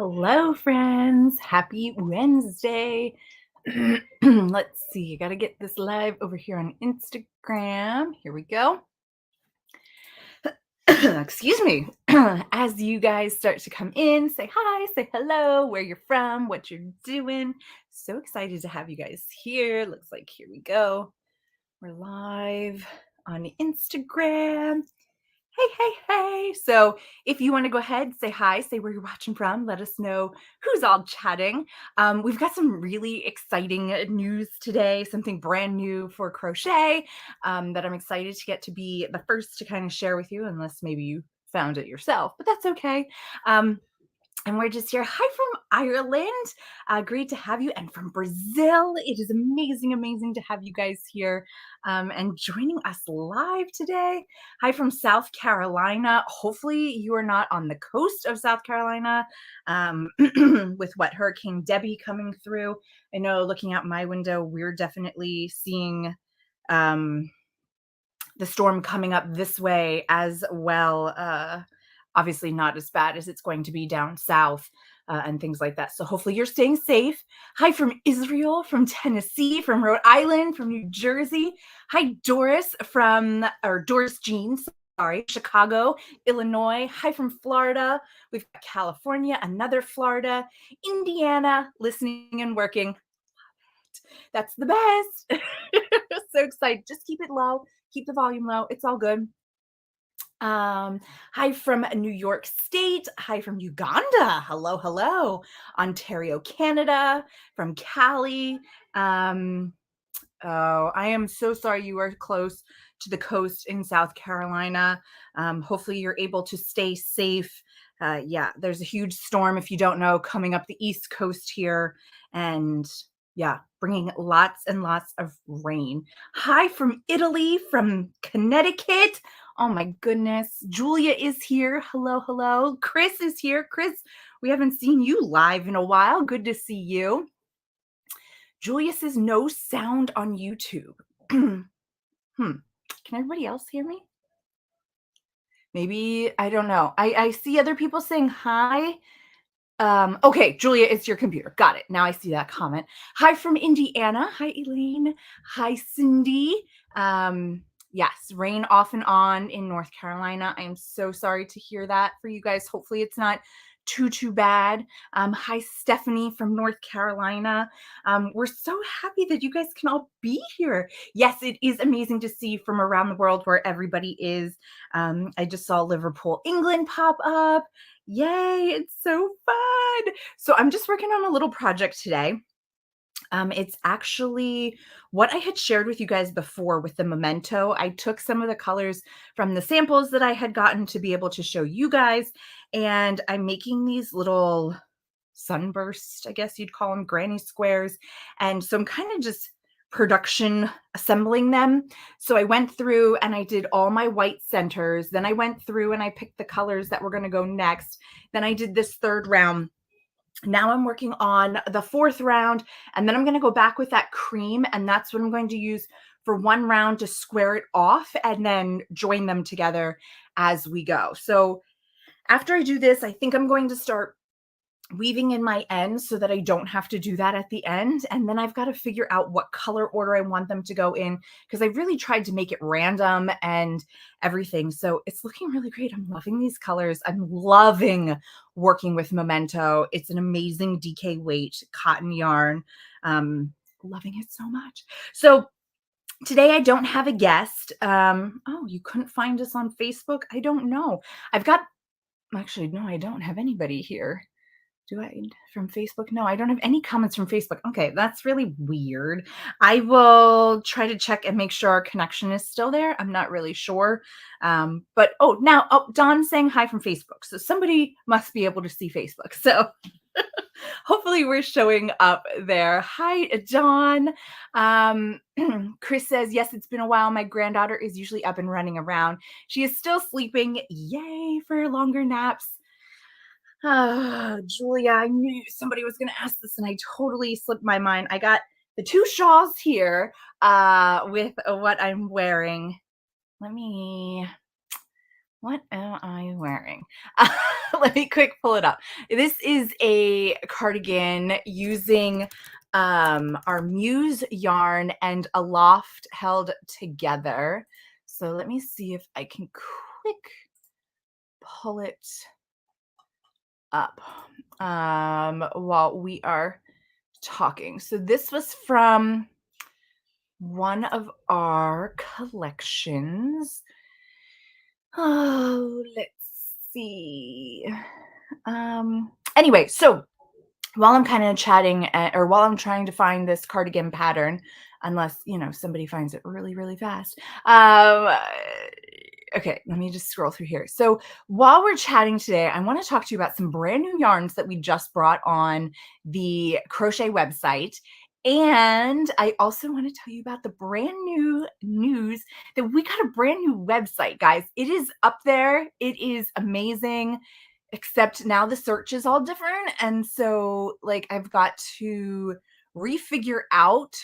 Hello, friends. Happy Wednesday. Let's see. I got to get this live over here on Instagram. Here we go. Excuse me. As you guys start to come in, say hi, say hello, where you're from, what you're doing. So excited to have you guys here. Looks like here we go. We're live on Instagram. Hey. So if you want to go ahead, say hi, say where you're watching from, let us know who's all chatting. We've got some really exciting news today, something brand new for crochet that I'm excited to get to be the first to kind of share with you, unless maybe you found it yourself, but that's okay. And we're just here. Hi from Ireland. Great to have you. And from Brazil. It is amazing to have you guys here and joining us live today. Hi from South Carolina. Hopefully, you are not on the coast of South Carolina with what Hurricane Debbie coming through. I know looking out my window, we're definitely seeing the storm coming up this way as well. Obviously not as bad as it's going to be down south and things like that. So hopefully you're staying safe. Hi from Israel, from Tennessee, from Rhode Island, from New Jersey. Hi Doris Doris Jean, sorry, Chicago, Illinois. Hi from Florida. We've got California, another Florida, Indiana, listening and working. That's the best. So excited. Just keep it low. Keep the volume low. It's all good. Hi from New York State. Hi from Uganda. Hello. Ontario, Canada. From Cali. Oh, I am so sorry you are close to the coast in South Carolina. Hopefully you're able to stay safe. Yeah, there's a huge storm, if you don't know, coming up the East Coast here. And yeah, bringing lots and lots of rain. Hi from Italy, from Connecticut. Oh my goodness. Julia is here. Hello. Chris is here. Chris, we haven't seen you live in a while. Good to see you. Julia says no sound on YouTube. Can everybody else hear me? Maybe, I don't know. I see other people saying hi. Okay, Julia, it's your computer. Got it. Now I see that comment. Hi from Indiana. Hi, Elaine. Hi, Cindy. Yes, rain off and on in North Carolina. I am so sorry to hear that for you guys. Hopefully it's not too bad. Hi, Stephanie from North Carolina. We're so happy that you guys can all be here. Yes, it is amazing to see from around the world where everybody is. I just saw Liverpool, England pop up. Yay, it's so fun. So I'm just working on a little project today. It's actually what I had shared with you guys before with the memento. I took some of the colors from the samples that I had gotten to be able to show you guys, and I'm making these little sunburst, I guess you'd call them, granny squares. And so I'm kind of just production assembling them. So I went through and I did all my white centers. Then I went through and I picked the colors that were going to go next. Then I did this third round. Now I'm working on the fourth round, and then I'm going to go back with that cream, and that's what I'm going to use for one round to square it off and then join them together as we go. So after I do this, I think I'm going to start weaving in my ends so that I don't have to do that at the end. And then I've got to figure out what color order I want them to go in, because I really tried to make it random and everything. So it's looking really great. I'm loving these colors. I'm loving working with Memento. It's an amazing DK weight cotton yarn. Loving it so much. So today I don't have a guest. Oh, you couldn't find us on Facebook? I don't know. Actually, no, I don't have anybody here. Do I from Facebook? No, I don't have any comments from Facebook. Okay, that's really weird. I will try to check and make sure our connection is still there. I'm not really sure. But Dawn's saying hi from Facebook. So somebody must be able to see Facebook. So hopefully we're showing up there. Hi, Dawn. Chris says, yes, it's been a while. My granddaughter is usually up and running around. She is still sleeping. Yay for longer naps. Julia, I knew somebody was going to ask this and I totally slipped my mind. I got the two shawls here with what I'm wearing. Let me What am I wearing? Let me quick pull it up. This is a cardigan using our Muse yarn and a loft held together. So let me see if I can quick pull it up while we are talking. So this was from one of our collections. Oh, let's see. Anyway, so while I'm kind of chatting or while I'm trying to find this cardigan pattern, unless, somebody finds it really, really fast. Okay, let me just scroll through here. So while we're chatting today, I want to talk to you about some brand new yarns that we just brought on the crochet website. And I also want to tell you about the brand new news that we got a brand new website, guys. It is up there. It is amazing, except now the search is all different. And so, like, I've got to refigure out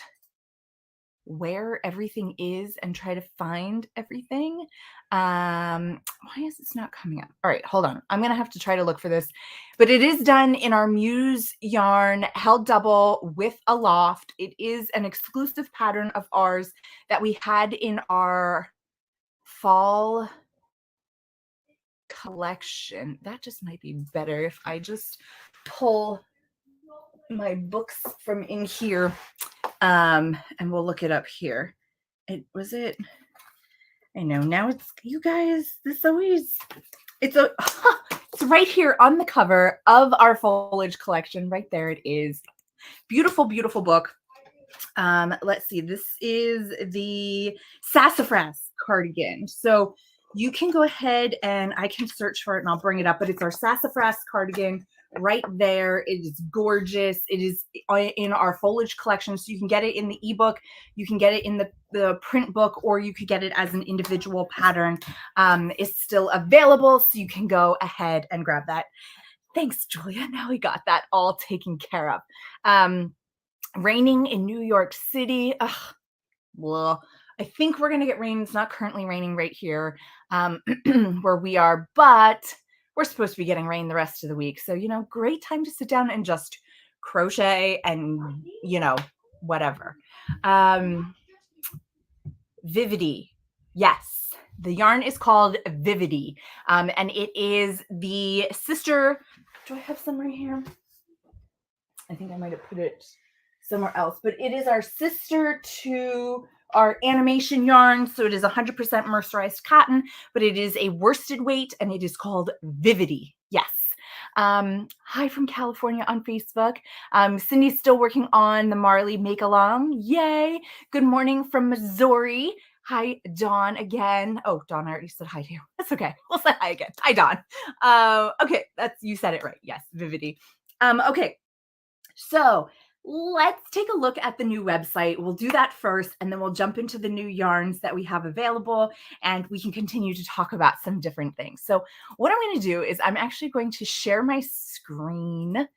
where everything is and try to find everything. Why is this not coming up? All right, hold on. I'm gonna have to try to look for this, but it is done in our Muse yarn held double with a loft. It is an exclusive pattern of ours that we had in our fall collection. That just might be better if I just pull my books from in here, and we'll look it up here. I know now it's, you guys, it's it's right here on the cover of our foliage collection. Right there it is. Beautiful, beautiful book. Let's see. This is the Sassafras cardigan. So you can go ahead and I can search for it and I'll bring it up, but it's our Sassafras cardigan right there. It is gorgeous. It is in our foliage collection. So you can get it in the ebook, you can get it in the print book, or you could get it as an individual pattern. It's still available. So you can go ahead and grab that. Thanks, Julia. Now we got that all taken care of. Raining in New York City. Ugh, well, I think we're going to get rain. It's not currently raining right here where we are, but we're supposed to be getting rain the rest of the week. So, great time to sit down and just crochet and, whatever. Vividi. Yes. The yarn is called Vividi. And it is the sister. Do I have some right here? I think I might have put it somewhere else, but it is our sister to our animation yarn. So it is 100% mercerized cotton, but it is a worsted weight and it is called Vividi. Yes. Hi from California on Facebook. Cindy's still working on the Marley make along. Yay. Good morning from Missouri. Hi, Dawn again. Oh, Dawn, I already said hi to you. That's okay. We'll say hi again. Hi, Dawn. Okay, you said it right. Yes, Vividi. Okay. So let's take a look at the new website. We'll do that first, and then we'll jump into the new yarns that we have available, and we can continue to talk about some different things. So what I'm going to do is I'm actually going to share my screen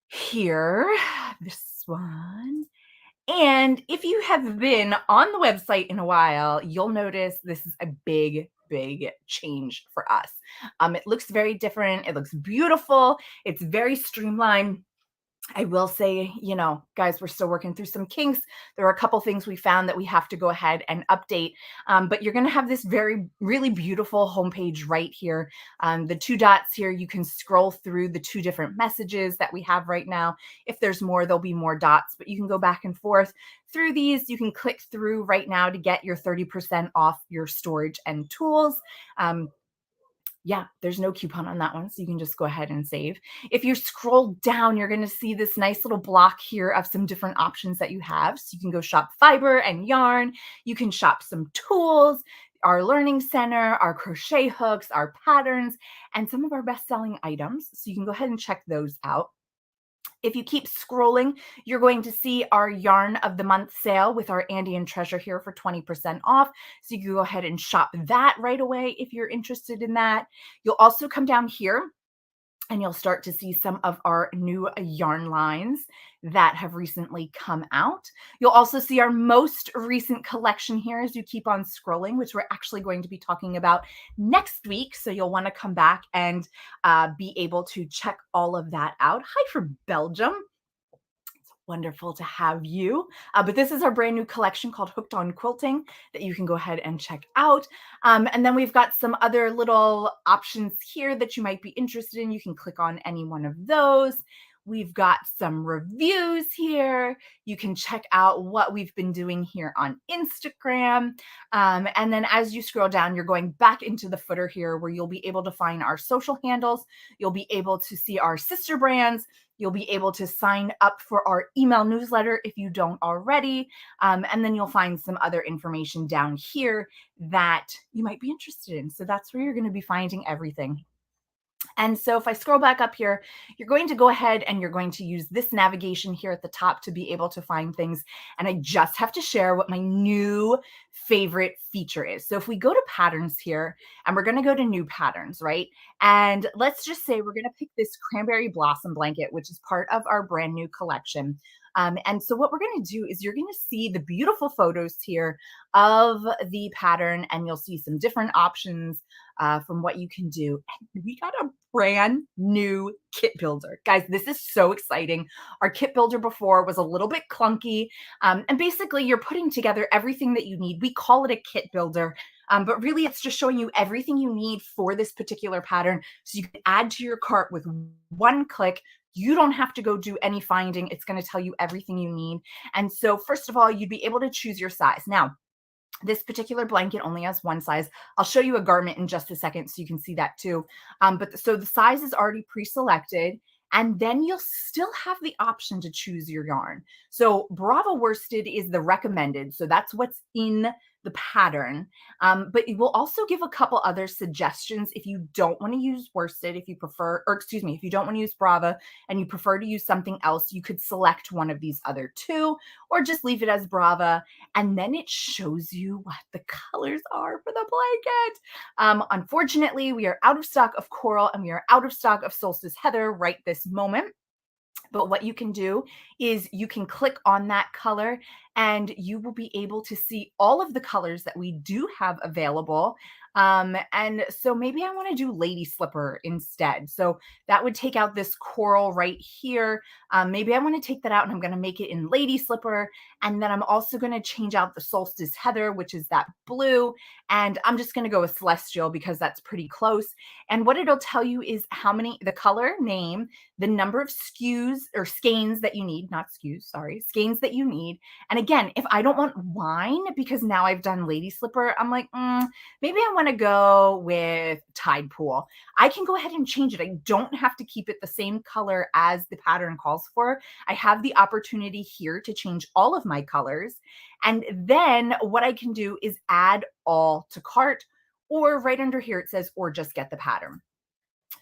here, this one. And if you have been on the website in a while, you'll notice this is a big change for us. It looks very different. It looks beautiful. It's very streamlined. I will say, guys, we're still working through some kinks. There are a couple things we found that we have to go ahead and update. But you're going to have this really beautiful homepage right here. The 2 dots here, you can scroll through the 2 different messages that we have right now. If there's more, there'll be more dots, but you can go back and forth through these. You can click through right now to get your 30% off your storage and tools. Yeah, there's no coupon on that one, so you can just go ahead and save. If you scroll down, you're going to see this nice little block here of some different options that you have. So you can go shop fiber and yarn. You can shop some tools, our learning center, our crochet hooks, our patterns, and some of our best-selling items. So you can go ahead and check those out. If you keep scrolling, you're going to see our Yarn of the Month sale with our Andy and Treasure here for 20% off. So you can go ahead and shop that right away if you're interested in that. You'll also come down here and you'll start to see some of our new yarn lines that have recently come out. You'll also see our most recent collection here as you keep on scrolling, which we're actually going to be talking about next week. So you'll want to come back and be able to check all of that out. Hi from Belgium. Wonderful to have you. But this is our brand new collection called Hooked on Quilting that you can go ahead and check out. And then we've got some other little options here that you might be interested in. You can click on any one of those. We've got some reviews here. You can check out what we've been doing here on Instagram. And then as you scroll down, you're going back into the footer here where you'll be able to find our social handles. You'll be able to see our sister brands. You'll be able to sign up for our email newsletter if you don't already. And then you'll find some other information down here that you might be interested in. So that's where you're going to be finding everything. And so if I scroll back up here, you're going to go ahead and you're going to use this navigation here at the top to be able to find things. And I just have to share what my new favorite feature is. So if we go to patterns here and we're going to go to new patterns, right? And let's just say we're going to pick this cranberry blossom blanket, which is part of our brand new collection. And so what we're going to do is you're going to see the beautiful photos here of the pattern, and you'll see some different options from what you can do. And we got a brand new kit builder. Guys, this is so exciting. Our kit builder before was a little bit clunky. And basically, you're putting together everything that you need. We call it a kit builder. But really, it's just showing you everything you need for this particular pattern. So you can add to your cart with one click. You don't have to go do any finding. It's going to tell you everything you need. And so first of all, you'd be able to choose your size. Now, this particular blanket only has one size. I'll show you a garment in just a second so you can see that too. So the size is already pre-selected. And then you'll still have the option to choose your yarn. So Brava worsted is the recommended. So that's what's in the pattern. But it will also give a couple other suggestions if you don't want to use worsted, if you prefer, or excuse me, if you don't want to use Brava and you prefer to use something else, you could select one of these other two or just leave it as Brava. And then it shows you what the colors are for the blanket. Unfortunately, we are out of stock of coral and we are out of stock of solstice heather right this moment. But what you can do is you can click on that color and you will be able to see all of the colors that we do have available. And so maybe I want to do lady slipper instead. So that would take out this coral right here. Maybe I want to take that out and I'm going to make it in lady slipper. And then I'm also going to change out the solstice heather, which is that blue. And I'm just going to go with celestial because that's pretty close. And what it'll tell you is the color name, the number of skeins that you need, not SKUs, sorry, skeins that you need. And again, if I don't want wine, because now I've done lady slipper, I'm like, maybe I want to go with tide pool. I can go ahead and change it. I don't have to keep it the same color as the pattern calls for. I have the opportunity here to change all of my colors. And then what I can do is add all to cart, or right under here, it says, or just get the pattern.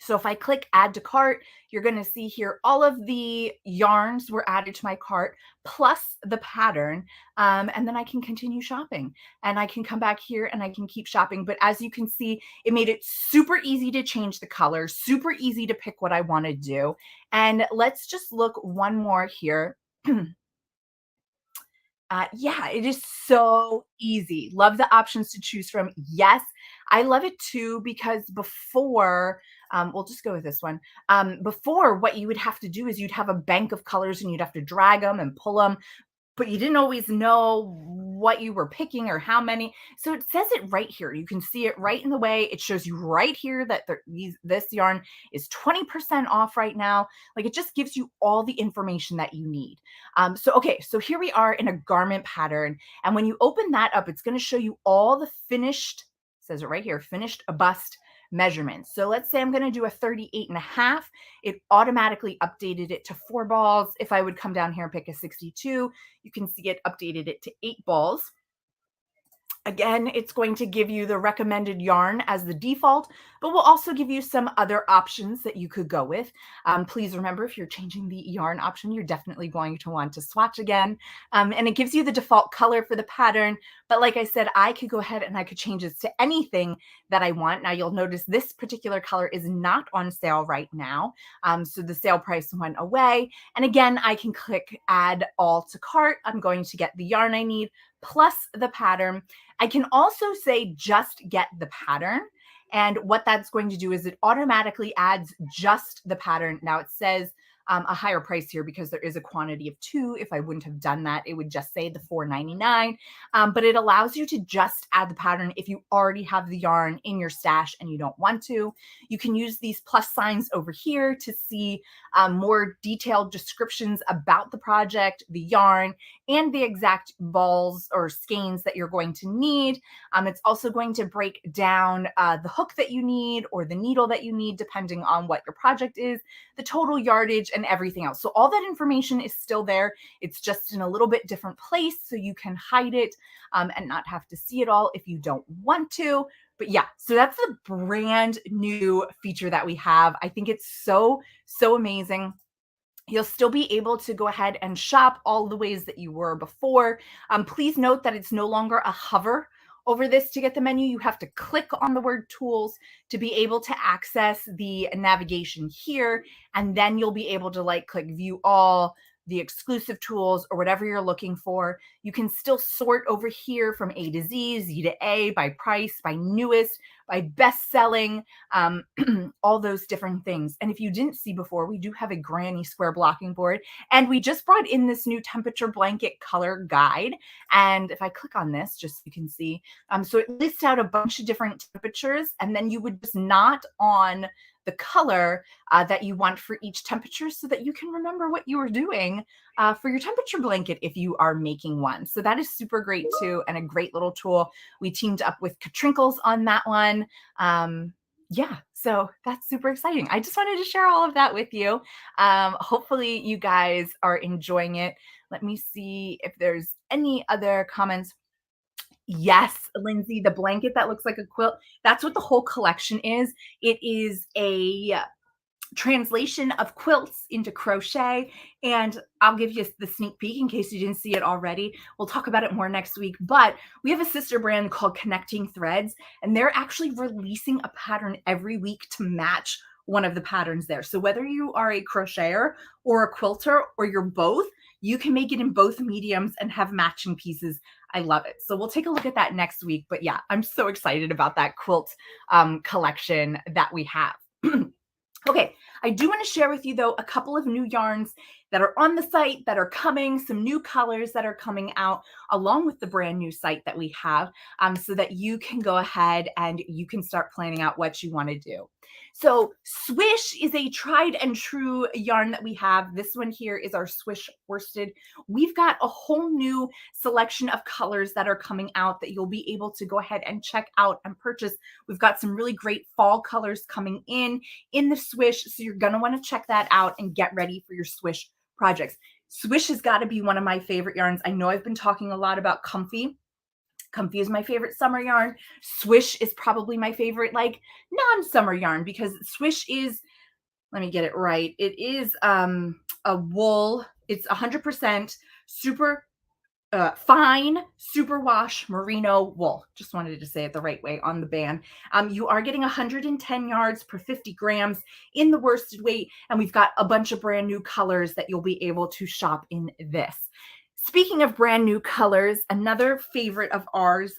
So if I click add to cart, you're going to see here all of the yarns were added to my cart plus the pattern. And then I can continue shopping and I can come back here and I can keep shopping. But as you can see, it made it super easy to change the color, super easy to pick what I want to do. And let's just look one more here. Yeah, it is so easy. Love the options to choose from. Yes, I love it too because before, we'll just go with this one. Before, what you would have to do is you'd have a bank of colors and you'd have to drag them and pull them, but you didn't always know what you were picking or how many. So it says it right here. You can see it right in the way. It shows you right here that this yarn is 20% off right now. Like it just gives you all the information that you need. Okay, so here we are in a garment pattern. And when you open that up, it's going to show you all the finished, it says it right here, finished bust measurements. So let's say I'm going to do a 38.5. It automatically updated it to 4 balls. If I would come down here and pick a 62, you can see it updated it to 8 balls. Again, it's going to give you the recommended yarn as the default, but we'll also give you some other options that you could go with. Please remember, if you're changing the yarn option, you're definitely going to want to swatch again. And it gives you the default color for the pattern, But like I said, I could go ahead and I could change this to anything that I want. Now you'll notice this particular color is not on sale right now. So the sale price went away. And again, I can click add all to cart. I'm going to get the yarn I need plus the pattern. I can also say just get the pattern. And what that's going to do is it automatically adds just the pattern. Now it says a higher price here because there is a quantity of 2. If I wouldn't have done that, it would just say the $4.99. But it allows you to just add the pattern if you already have the yarn in your stash and you don't want to. You can use these plus signs over here to see more detailed descriptions about the project, the yarn, and the exact balls or skeins that you're going to need. It's also going to break down the hook that you need or the needle that you need, depending on what your project is, the total yardage, and everything else. So all that information is still there. It's just in a little bit different place so you can hide it and not have to see it all if you don't want to. But yeah, so that's the brand new feature that we have. I think it's so amazing. You'll still be able to go ahead and shop all the ways that you were before. Please note that it's no longer a hover over this to get the menu. You have to click on the word tools to be able to access the navigation here. And then you'll be able to click view all, the exclusive tools, or whatever you're looking for. You can still sort over here from A to Z, Z to A, by price, by newest, by best selling, all those different things. And if you didn't see before, we do have a granny square blocking board, and we just brought in this new temperature blanket color guide. And if I click on this, just so you can see, so it lists out a bunch of different temperatures, and then you would just knot on the color that you want for each temperature so that you can remember what you were doing for your temperature blanket if you are making one. So that is super great too, and a great little tool. We teamed up with Katrinkles on that one. Yeah, so that's super exciting. I just wanted to share all of that with you. Hopefully you guys are enjoying it. Let me see if there's any other comments. Yes, Lindsay, the blanket that looks like a quilt. That's what the whole collection is. It is a translation of quilts into crochet. And I'll give you the sneak peek in case you didn't see it already. We'll talk about it more next week. But we have a sister brand called Connecting Threads, and they're actually releasing a pattern every week to match one of the patterns there. So whether you are a crocheter or a quilter or you're both, you can make it in both mediums and have matching pieces. I love it. So we'll take a look at that next week. But yeah, I'm so excited about that quilt collection that we have. Okay, I do want to share with you, though, a couple of new yarns that are on the site that are coming, some new colors that are coming out, along with the brand new site that we have, so that you can go ahead and you can start planning out what you want to do. So Swish is a tried and true yarn that we have. This one here is our Swish worsted. We've got a whole new selection of colors that are coming out that you'll be able to go ahead and check out and purchase. We've got some really great fall colors coming in the Swish, so you're going to want to check that out and get ready for your Swish projects. Swish has got to be one of my favorite yarns. I know I've been talking a lot about Comfy. Comfy is my favorite summer yarn. Swish is probably my favorite non-summer yarn, because Swish is, let me get it right, it is a wool. It's 100% super fine superwash merino wool. Just wanted to say it the right way on the band. You are getting 110 yards per 50 grams in the worsted weight, and we've got a bunch of brand new colors that you'll be able to shop in this. Speaking of brand new colors, another favorite of ours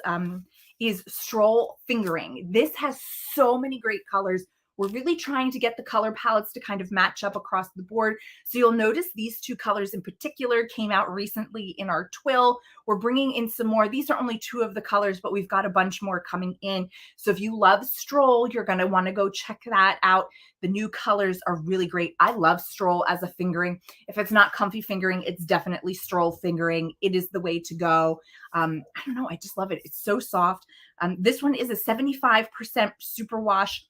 is Stroll Fingering. This has so many great colors. We're really trying to get the color palettes to kind of match up across the board. So you'll notice these two colors in particular came out recently in our twill. We're bringing in some more. These are only 2 of the colors, but we've got a bunch more coming in. So if you love Stroll, you're going to want to go check that out. The new colors are really great. I love Stroll as a fingering. If it's not Comfy fingering, it's definitely Stroll fingering. It is the way to go. I don't know. I just love it. It's so soft. This one is a 75% superwash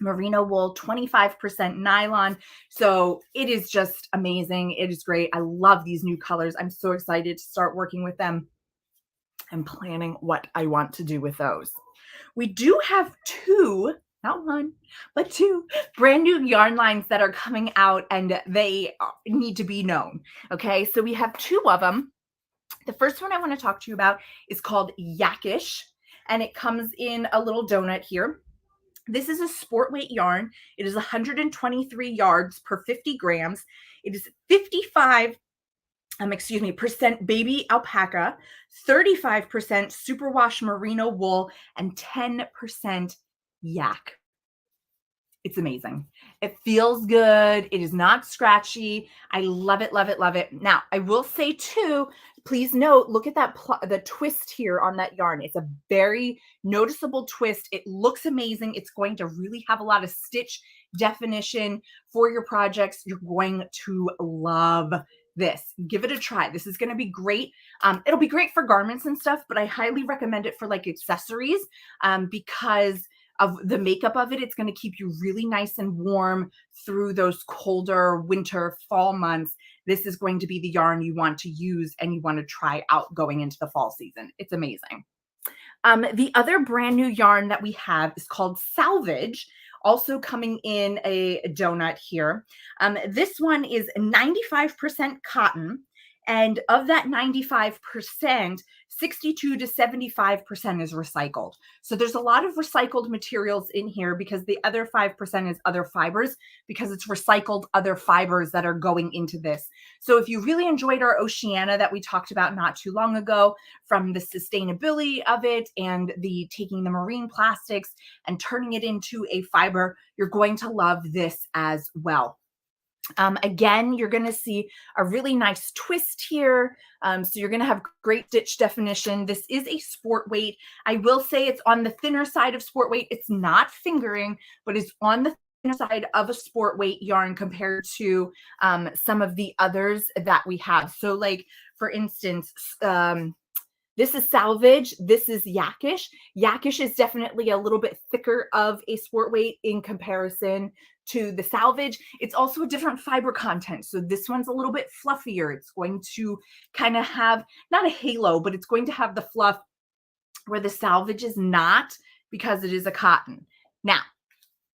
merino wool, 25% nylon. So it is just amazing. It is great. I love these new colors. I'm so excited to start working with them and planning what I want to do with those. We do have 2, not 1, but 2 brand new yarn lines that are coming out, and they need to be known. Okay, so we have 2 of them. The first one I want to talk to you about is called Yakish, and it comes in a little donut here. This is a sport weight yarn. It is 123 yards per 50 grams. It is 55 percent baby alpaca, 35% superwash merino wool, and 10% yak. It's amazing. It feels good. It is not scratchy. I love it, love it, love it. Now, I will say too, please note, look at that the twist here on that yarn. It's a very noticeable twist. It looks amazing. It's going to really have a lot of stitch definition for your projects. You're going to love this. Give it a try. This is going to be great. It'll be great for garments and stuff, but I highly recommend it for like accessories because of the makeup of it. It's going to keep you really nice and warm through those colder winter, fall months. This is going to be the yarn you want to use and you want to try out going into the fall season. It's amazing. The other brand new yarn that we have is called Salvage, also coming in a donut here. This one is 95% cotton. And of that 95%, 62 to 75% is recycled. So there's a lot of recycled materials in here because the other 5% is other fibers, because it's recycled other fibers that are going into this. So if you really enjoyed our Oceana that we talked about not too long ago, from the sustainability of it and the taking the marine plastics and turning it into a fiber, you're going to love this as well. Again, you're going to see a really nice twist here. So you're going to have great stitch definition. This is a sport weight. I will say it's on the thinner side of sport weight. It's not fingering, but it's on the thinner side of a sport weight yarn compared to some of the others that we have. So like, for instance, this is Salvage. This is Yakish. Yakish is definitely a little bit thicker of a sport weight in comparison to the Salvage. It's also a different fiber content. So this one's a little bit fluffier. It's going to kind of have, not a halo, but it's going to have the fluff where the Salvage is not, because it is a cotton. Now,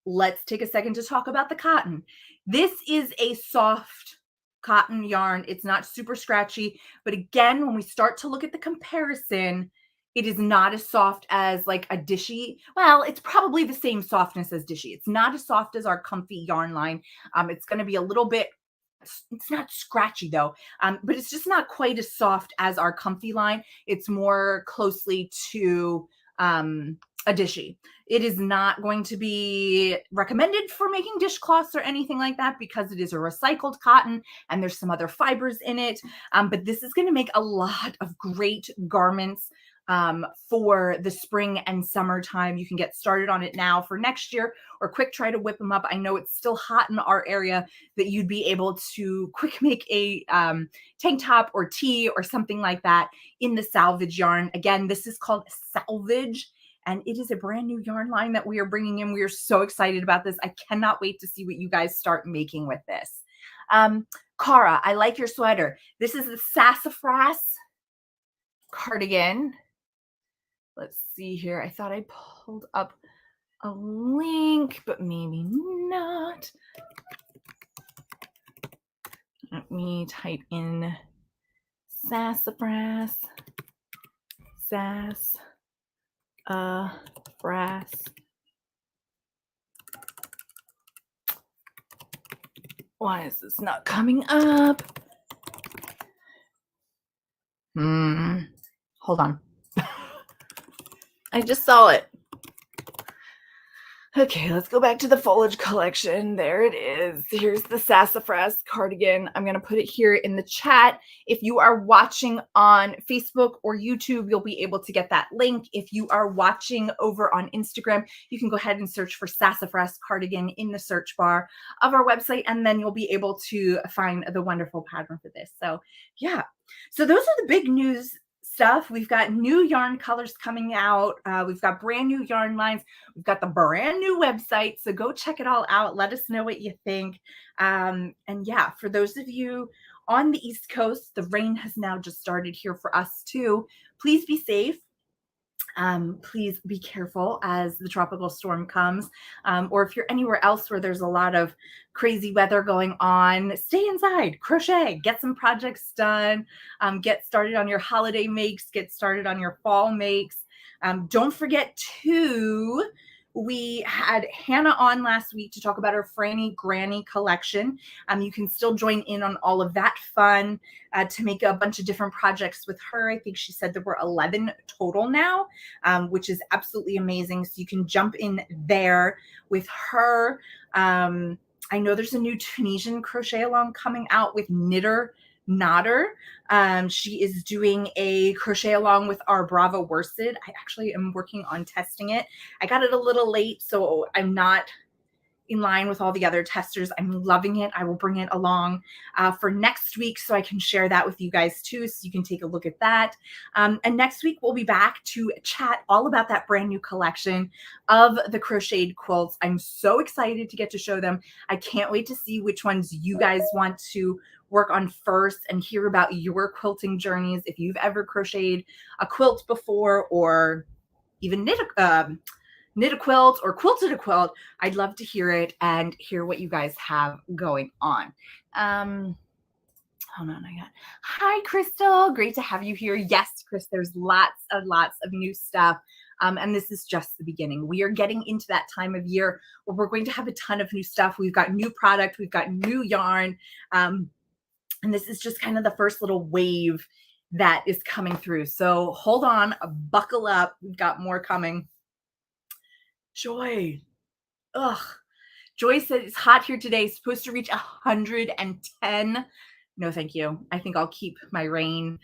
let's take a second to talk about the cotton. This is a soft cotton yarn. It's not super scratchy, but again, when we start to look at the comparison, it is not as soft as like a Dishy. Well, it's probably the same softness as Dishy. It's not as soft as our Comfy yarn line. It's going to be a little bit, it's not scratchy though, but it's just not quite as soft as our Comfy line. It's more closely to a Dishy. It is not going to be recommended for making dishcloths or anything like that because it is a recycled cotton and there's some other fibers in it. But this is going to make a lot of great garments for the spring and summertime. You can get started on it now for next year or quick try to whip them up. I know it's still hot in our area that you'd be able to quick make a tank top or tee or something like that in the Salvage yarn. Again, this is called Salvage. And it is a brand new yarn line that we are bringing in. We are so excited about this. I cannot wait to see what you guys start making with this. Cara, I like your sweater. This is the Sassafras cardigan. Let's see here. I thought I pulled up a link, but maybe not. Let me type in Sassafras. Sassafras. Why is this not coming up? Hold on. I just saw it. Okay, let's go back to the foliage collection. There it is. Here's the Sassafras cardigan. I'm going to put it here in the chat. If you are watching on Facebook or YouTube, you'll be able to get that link. If you are watching over on Instagram, you can go ahead and search for Sassafras cardigan in the search bar of our website, and then you'll be able to find the wonderful pattern for this. So yeah, so those are the big news stuff. We've got new yarn colors coming out. We've got brand new yarn lines. We've got the brand new website. So go check it all out. Let us know what you think. And yeah, for those of you on the East Coast, the rain has now just started here for us too. Please be safe. Please be careful as the tropical storm comes. Or if you're anywhere else where there's a lot of crazy weather going on, stay inside, crochet, get some projects done, get started on your holiday makes, get started on your fall makes. Don't forget to, we had Hannah on last week to talk about her Franny Granny collection. You can still join in on all of that fun to make a bunch of different projects with her. I think she said there were 11 total now, which is absolutely amazing. So you can jump in there with her. I know there's a new Tunisian crochet along coming out with Knitter Nodder. She is doing a crochet along with our Brava worsted. I actually am working on testing it. I got it a little late, so I'm not in line with all the other testers. I'm loving it. I will bring it along for next week so I can share that with you guys too, so you can take a look at that. And next week we'll be back to chat all about that brand new collection of the crocheted quilts. I'm so excited to get to show them. I can't wait to see which ones you guys want to work on first and hear about your quilting journeys. If you've ever crocheted a quilt before, or even knit a quilt or quilted a quilt, I'd love to hear it and hear what you guys have going on. Hold on, hi, Crystal. Great to have you here. Yes, Chris, there's lots of new stuff. And this is just the beginning. We are getting into that time of year where we're going to have a ton of new stuff. We've got new product, we've got new yarn. And this is just kind of the first little wave that is coming through. So hold on, buckle up. We've got more coming. Joy. Ugh. Joy said it's hot here today. It's supposed to reach 110. No, thank you. I think I'll keep my rain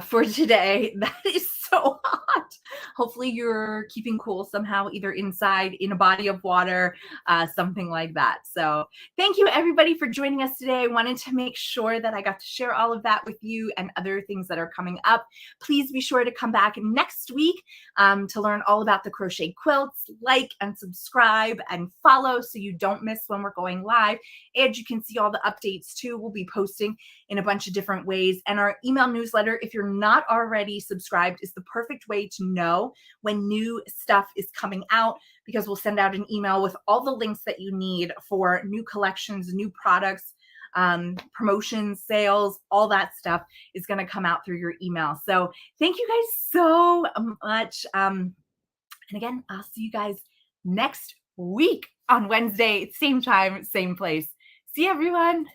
for today. That is so hot. Hopefully you're keeping cool somehow, either inside, in a body of water, something like that. So thank you everybody for joining us today. I wanted to make sure that I got to share all of that with you and other things that are coming up. Please be sure to come back next week to learn all about the crochet quilts. Like and subscribe and follow so you don't miss when we're going live. And you can see all the updates too. We'll be posting in a bunch of different ways. And our email newsletter, if you're not already subscribed, is the perfect way to know when new stuff is coming out, because we'll send out an email with all the links that you need for new collections, new products, promotions, sales, all that stuff is going to come out through your email. So thank you guys so much. And again, I'll see you guys next week on Wednesday, same time, same place. See you, everyone.